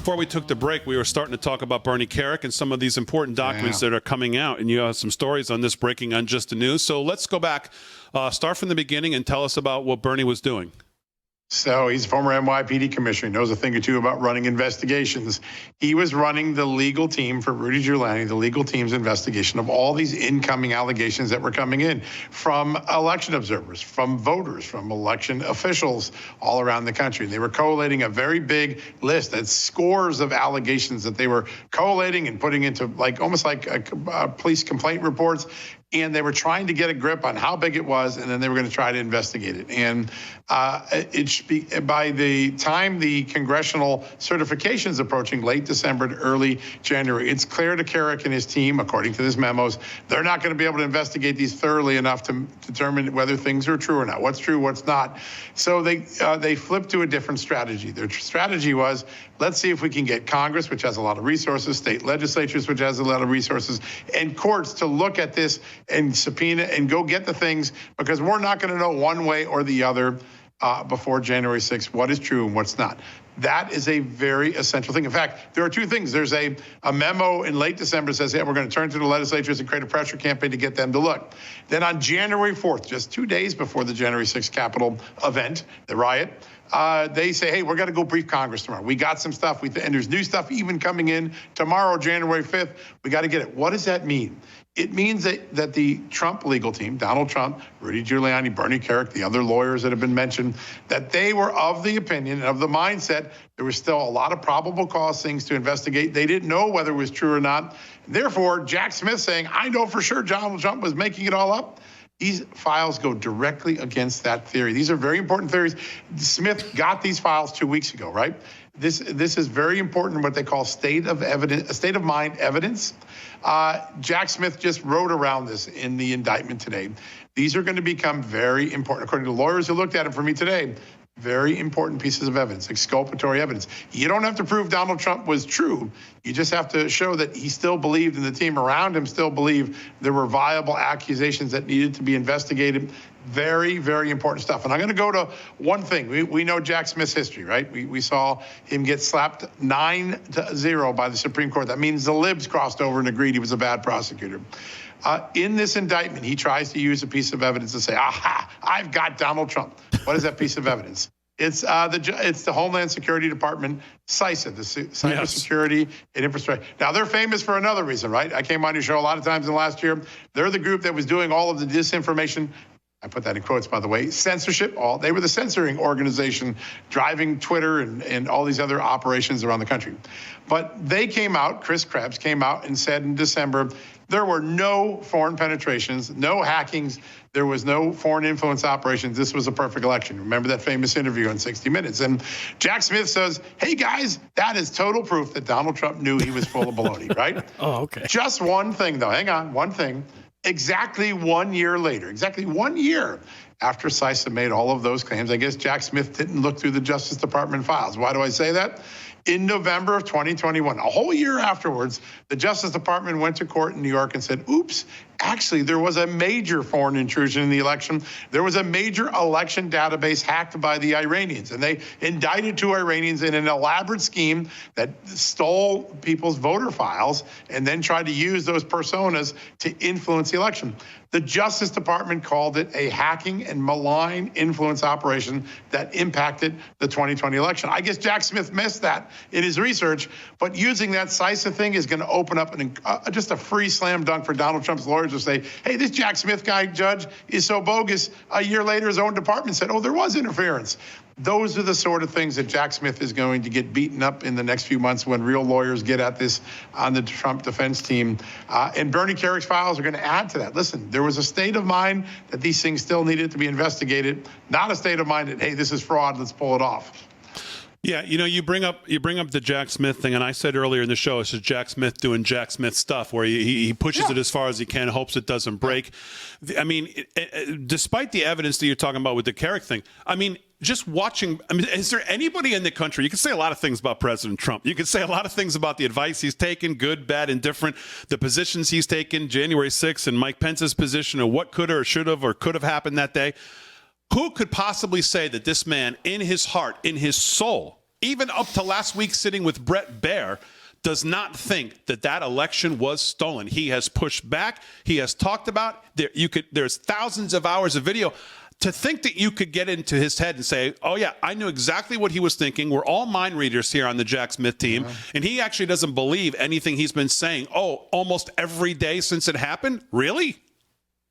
Before we took the break, we were starting to talk about Bernie Carrick and some of these important documents that are coming out. And you have some stories on this breaking on Just the News. So let's go back, start from the beginning and tell us about what Bernie was doing. So he's a former NYPD commissioner. He knows a thing or two about running investigations. He was running the legal team for Rudy Giuliani, the legal team's investigation of all these incoming allegations that were coming in from election observers, from voters, from election officials all around the country. They were collating a very big list, that's scores of allegations that they were collating and putting into almost like police complaint reports. And they were trying to get a grip on how big it was, and then they were going to try to investigate it. And by the time the congressional certification is approaching, late December to early January, it's clear to Kerik and his team, according to his memos, they're not going to be able to investigate these thoroughly enough to determine whether things are true or not, what's true, what's not. So they flipped to a different strategy. Their strategy was, let's see if we can get Congress, which has a lot of resources, state legislatures, which has a lot of resources, and courts to look at this and subpoena and go get the things, because we're not going to know one way or the other before January 6th what is true and what's not. That is a very essential thing. In fact, there are two things. There's a memo in late December that says, hey, we're going to turn to the legislatures and create a pressure campaign to get them to look. Then on January 4th, just 2 days before the January 6th Capitol event, the riot, they say, hey, we're going to go brief Congress tomorrow. We got some stuff, and there's new stuff even coming in tomorrow, January 5th. We got to get it. What does that mean? It means that the Trump legal team, Donald Trump, Rudy Giuliani, Bernie Kerik, the other lawyers that have been mentioned, that they were of the opinion, of the mindset, there was still a lot of probable cause things to investigate. They didn't know whether it was true or not. Therefore, Jack Smith saying, I know for sure Donald Trump was making it all up. These files go directly against that theory. These are very important theories. Smith got these files 2 weeks ago, right? This is very important, what they call state of mind evidence. Jack Smith just wrote around this in the indictment today. These are going to become very important, according to lawyers who looked at it for me today. Very important pieces of evidence, exculpatory evidence. You don't have to prove Donald Trump was true. You just have to show that he still believed, and the team around him still believed there were viable accusations that needed to be investigated. Very, very important stuff. And I'm going to go to one thing. We know Jack Smith's history, right? We saw him get slapped 9-0 by the Supreme Court. That means the libs crossed over and agreed he was a bad prosecutor. In this indictment, he tries to use a piece of evidence to say, aha, I've got Donald Trump. What is that piece of evidence? It's the Homeland Security Department, CISA, the Cybersecurity and Infrastructure. Now, they're famous for another reason, right? I came on your show a lot of times in the last year. They're the group that was doing all of the disinformation, I put that in quotes, by the way, censorship. They were the censoring organization driving Twitter and all these other operations around the country. But they came out, Chris Krebs came out and said in December, there were no foreign penetrations, no hackings, there was no foreign influence operations. This was a perfect election. Remember that famous interview on 60 Minutes? And Jack Smith says, hey, guys, that is total proof that Donald Trump knew he was full of baloney, right? Oh, okay. Just one thing, though. Hang on, one thing. Exactly 1 year later, exactly 1 year after CISA made all of those claims, I guess Jack Smith didn't look through the Justice Department files. Why do I say that? In November of 2021, a whole year afterwards, the Justice Department went to court in New York and said, oops, actually, there was a major foreign intrusion in the election. There was a major election database hacked by the Iranians, and they indicted 2 Iranians in an elaborate scheme that stole people's voter files and then tried to use those personas to influence the election. The Justice Department called it a hacking and malign influence operation that impacted the 2020 election. I guess Jack Smith missed that in his research, but using that CISA thing is going to open up just a free slam dunk for Donald Trump's lawyers to say, hey, this Jack Smith guy, judge, is so bogus. A year later, his own department said, oh, there was interference. Those are the sort of things that Jack Smith is going to get beaten up in the next few months when real lawyers get at this on the Trump defense team. And Bernie Kerik's files are going to add to that. Listen, there was a state of mind that these things still needed to be investigated, not a state of mind that, hey, this is fraud, let's pull it off. Yeah, you bring up the Jack Smith thing, and I said earlier in the show, it's just Jack Smith doing Jack Smith stuff where he pushes it as far as he can, hopes it doesn't break. I mean, despite the evidence that you're talking about with the Carrick thing, I mean, just watching, is there anybody in the country, you can say a lot of things about President Trump. You can say a lot of things about the advice he's taken, good, bad, indifferent, the positions he's taken, January 6th and Mike Pence's position, or what could or should have or could have happened that day. Who could possibly say that this man, in his heart, in his soul, even up to last week sitting with Brett Baer, does not think that that election was stolen. He has pushed back. He has talked about there's thousands of hours of video. To think that you could get into his head and say, oh, yeah, I knew exactly what he was thinking. We're all mind readers here on the Jack Smith team. And he actually doesn't believe anything he's been saying, almost every day since it happened? Really?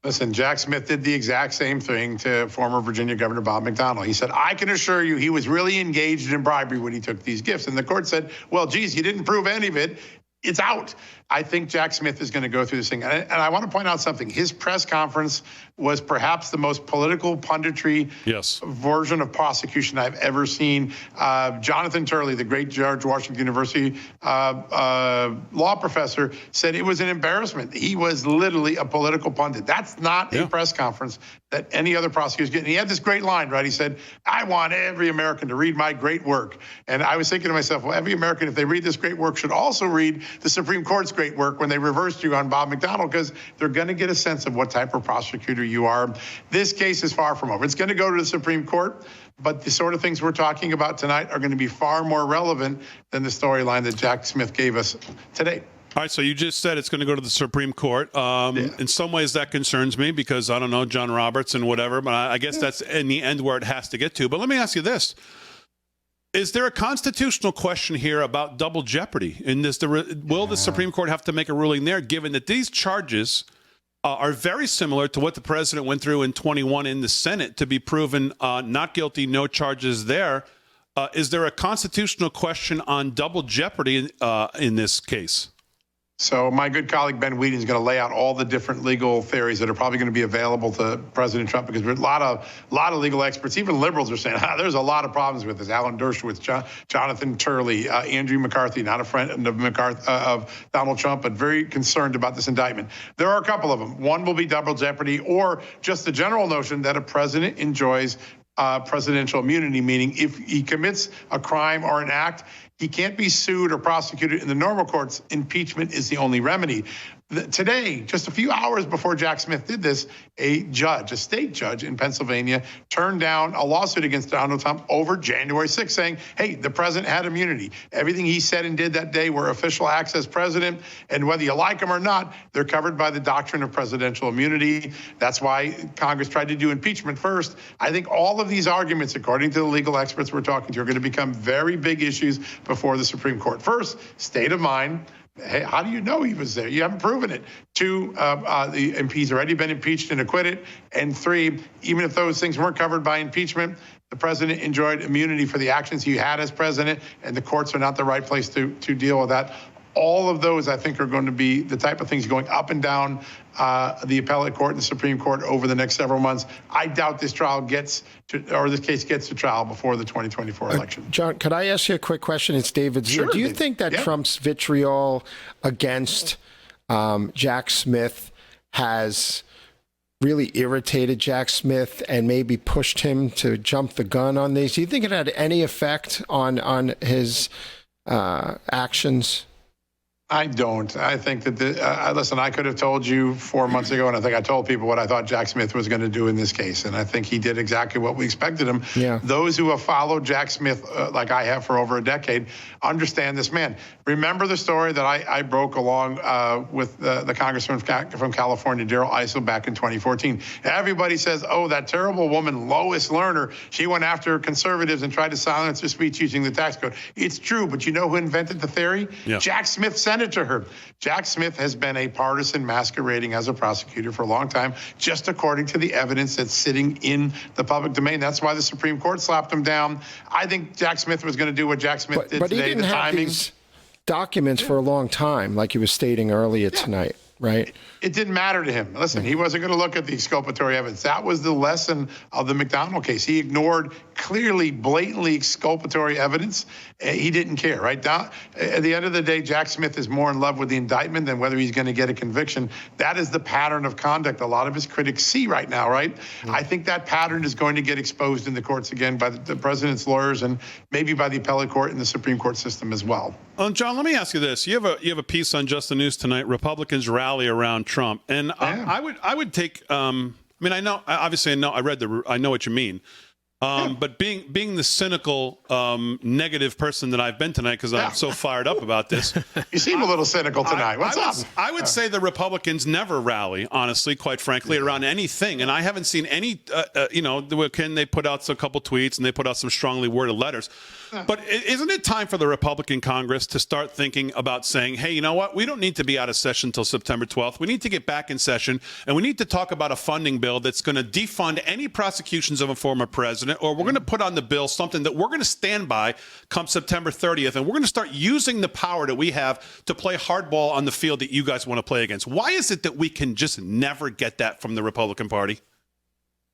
Listen, Jack Smith did the exact same thing to former Virginia Governor Bob McDonnell. He said, I can assure you he was really engaged in bribery when he took these gifts. And the court said, well, geez, you didn't prove any of it. It's out. I think Jack Smith is going to go through this thing. And I want to point out something. His press conference was perhaps the most political punditry version of prosecution I've ever seen. Jonathan Turley, the great George Washington University law professor, said it was an embarrassment. He was literally a political pundit. That's not a press conference that any other prosecutor's getting. He had this great line, right? He said, I want every American to read my great work. And I was thinking to myself, well, every American, if they read this great work, should also read the Supreme Court's great work when they reversed you on Bob McDonnell, because they're going to get a sense of what type of prosecutor you are. This case is far from over. It's going to go to the Supreme Court, but the sort of things we're talking about tonight are going to be far more relevant than the storyline that Jack Smith gave us today. All right, so you just said it's going to go to the Supreme Court. In some ways, that concerns me because, I don't know, John Roberts and whatever, but I guess that's in the end where it has to get to. But let me ask you this. Is there a constitutional question here about double jeopardy? Will the Supreme Court have to make a ruling there, given that these charges are very similar to what the president went through in 21 in the Senate to be proven not guilty, no charges there? Is there a constitutional question on double jeopardy in this case? So my good colleague Ben Wheaton is going to lay out all the different legal theories that are probably going to be available to President Trump, because there's a lot of legal experts, even liberals, are saying there's a lot of problems with this. Alan Dershowitz, Jonathan Turley, Andrew McCarthy, not a friend of Donald Trump, but very concerned about this indictment. There are a couple of them. One will be double jeopardy, or just the general notion that a president enjoys presidential immunity, meaning if he commits a crime or an act, he can't be sued or prosecuted in the normal courts. Impeachment is the only remedy. Today, just a few hours before Jack Smith did this, a state judge in Pennsylvania, turned down a lawsuit against Donald Trump over January 6th, saying, hey, the president had immunity. Everything he said and did that day were official acts as president, and whether you like them or not, they're covered by the doctrine of presidential immunity. That's why Congress tried to do impeachment first. I think all of these arguments, according to the legal experts we're talking to, are going to become very big issues before the Supreme Court. First, state of mind. Hey, how do you know he was there? You haven't proven it. Two, he's already been impeached and acquitted. And three, even if those things weren't covered by impeachment, the president enjoyed immunity for the actions he had as president, and the courts are not the right place to deal with that. All of those, I think, are going to be the type of things going up and down the appellate court and the Supreme Court over the next several months. I doubt this case gets to trial before the 2024 election. John, could I ask you a quick question? It's David Zier. Sure, Do you think that Trump's vitriol against Jack Smith has really irritated Jack Smith and maybe pushed him to jump the gun on these? Do you think it had any effect on his actions? I don't. I think that, listen, I could have told you 4 months ago, and I think I told people what I thought Jack Smith was going to do in this case. And I think he did exactly what we expected him. Yeah. Those who have followed Jack Smith, like I have for over a decade, understand this man. Remember the story that I broke along with the congressman from California, Darrell Issel, back in 2014. Everybody says, oh, that terrible woman, Lois Lerner, she went after conservatives and tried to silence her speech using the tax code. It's true, but you know who invented the theory? Yeah. Jack Smith sent it to her. Jack Smith has been a partisan masquerading as a prosecutor for a long time, just according to the evidence that's sitting in the public domain. That's why the Supreme Court slapped him down. I think Jack Smith was going to do what Jack Smith did but today. He didn't have these documents for a long time, like he was stating earlier tonight, right? It didn't matter to him. Listen, he wasn't going to look at the exculpatory evidence. That was the lesson of the McDonnell case. He ignored clearly, blatantly exculpatory evidence. He didn't care, right? At the end of the day, Jack Smith is more in love with the indictment than whether he's going to get a conviction. That is the pattern of conduct a lot of his critics see right now, right? I think that pattern is going to get exposed in the courts again by the president's lawyers and maybe by the appellate court and the Supreme Court system as well. John, let me ask you this. You have a piece on Just the News tonight, Republicans rally around Trump. And I would take, I know, obviously I know what you mean. But being the cynical, negative person that I've been tonight, because I'm so fired up about this. You seem a little cynical tonight. What's up? I would say the Republicans never rally, honestly, quite frankly, around anything. And I haven't seen any, they put out a couple tweets and they put out some strongly worded letters. But isn't it time for the Republican Congress to start thinking about saying, hey, you know what? We don't need to be out of session until September 12th. We need to get back in session, and we need to talk about a funding bill that's going to defund any prosecutions of a former president, or we're going to put on the bill something that we're going to stand by come September 30th, and we're going to start using the power that we have to play hardball on the field that you guys want to play against. Why is it that we can just never get that from the Republican Party?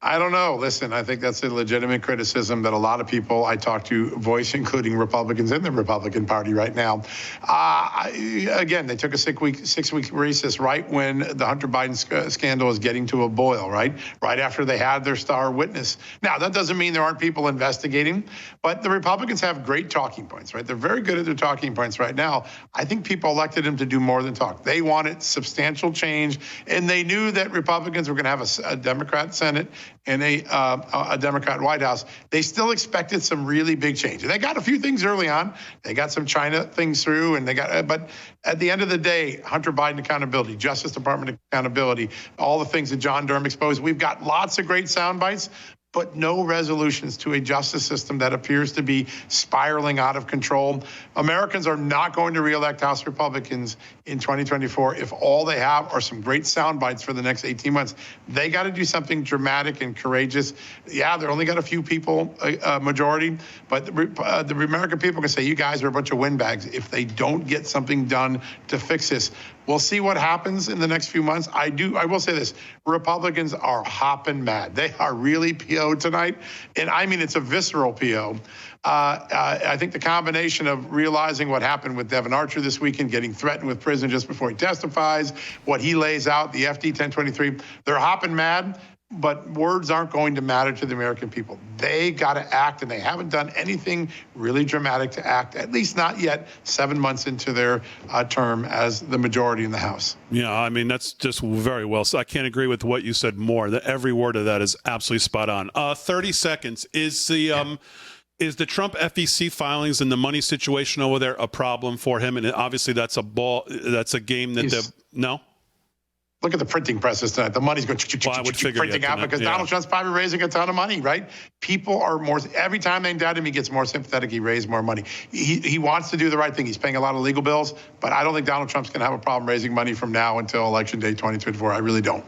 I don't know. Listen, I think that's a legitimate criticism that a lot of people I talk to voice, including Republicans in the Republican Party right now. Again, they took a six-week recess right when the Hunter Biden scandal is getting to a boil, right after they had their star witness. Now, that doesn't mean there aren't people investigating, but the Republicans have great talking points, right? They're very good at their talking points right now. I think people elected them to do more than talk. They wanted substantial change, and they knew that Republicans were going to have a Democrat Senate and a Democrat White House. They still expected some really big change. And they got a few things early on. They got some China things through, and but at the end of the day, Hunter Biden accountability, Justice Department accountability, all the things that John Durham exposed. We've got lots of great sound bites, but no resolutions to a justice system that appears to be spiraling out of control. Americans are not going to reelect House Republicans in 2024 if all they have are some great sound bites for the next 18 months. They got to do something dramatic and courageous. Yeah, they only got a few people, majority, but the American people can say, you guys are a bunch of windbags if they don't get something done to fix this. We'll see what happens in the next few months. I will say this, Republicans are hopping mad. They are really PO'd tonight. And I mean, it's a visceral PO. I think the combination of realizing what happened with Devin Archer this weekend, getting threatened with prison just before he testifies, what he lays out, the FD 1023, they're hopping mad. But words aren't going to matter to the American people. They got to act, and they haven't done anything really dramatic to act, at least not yet, 7 months into their term as the majority in the House. Yeah, I mean, that's just very well. So I can't agree with what you said more. Every word of that is absolutely spot on. 30 seconds. Is the Trump FEC filings and the money situation over there a problem for him? And obviously that's a game that no? Look at the printing presses tonight. The money's going printing out because Donald Trump's probably raising a ton of money, right? People are more, every time they indict him, he gets more sympathetic. He raised more money. He wants to do the right thing. He's paying a lot of legal bills, but I don't think Donald Trump's going to have a problem raising money from now until Election Day 2024. I really don't.